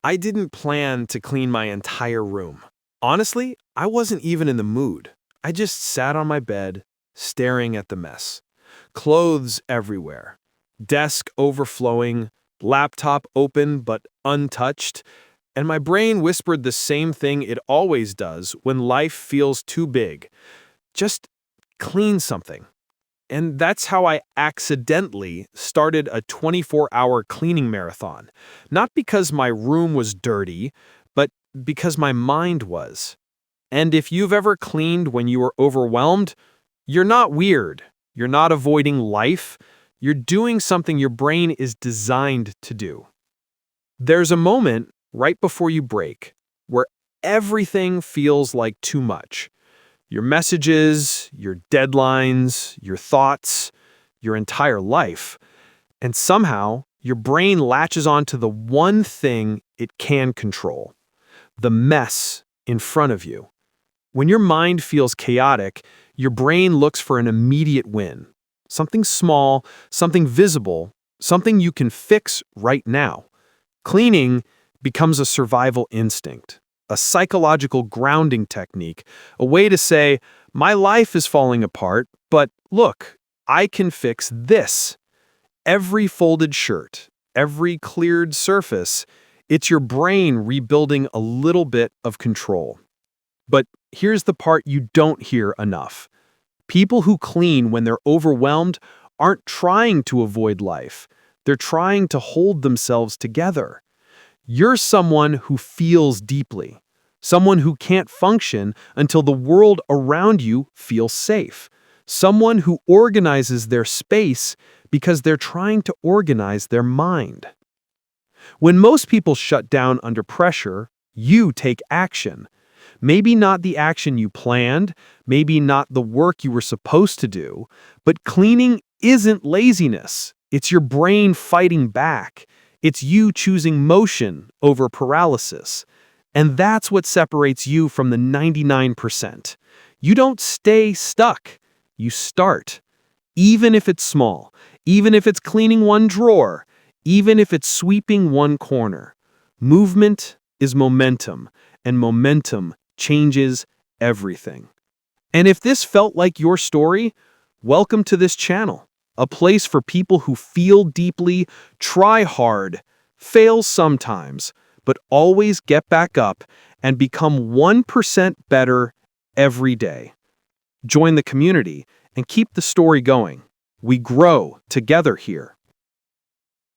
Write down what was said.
I didn't plan to clean my entire room. Honestly, I wasn't even in the mood. I just sat on my bed, staring at the mess. Clothes everywhere. Desk overflowing, laptop open but untouched, and my brain whispered the same thing it always does when life feels too big. Just clean something. And that's how I accidentally started a 24-hour cleaning marathon. Not because my room was dirty, but because my mind was. And if you've ever cleaned when you were overwhelmed, you're not weird. You're not avoiding life. You're doing something your brain is designed to do. There's a moment right before you break where everything feels like too much. Your messages, your deadlines, your thoughts, your entire life. And somehow, your brain latches onto the one thing it can control: the mess in front of you. When your mind feels chaotic, your brain looks for an immediate win. Something small, something visible, something you can fix right now. Cleaning becomes a survival instinct, a psychological grounding technique, a way to say, my life is falling apart, but look, I can fix this. Every folded shirt, every cleared surface, it's your brain rebuilding a little bit of control. But here's the part you don't hear enough. People who clean when they're overwhelmed aren't trying to avoid life. They're trying to hold themselves together. You're someone who feels deeply, someone who can't function until the world around you feels safe, someone who organizes their space because they're trying to organize their mind. When most people shut down under pressure, you take action. Maybe not the action you planned, maybe not the work you were supposed to do, but cleaning isn't laziness. It's your brain fighting back. It's you choosing motion over paralysis. And that's what separates you from the 99%. You don't stay stuck. You start. Even if it's small, even if it's cleaning one drawer, even if it's sweeping one corner. Movement is momentum, and momentum changes everything. And if this felt like your story, welcome to this channel. A place for people who feel deeply, try hard, fail sometimes, but always get back up and become 1% better every day. Join the community and keep the story going. We grow together here.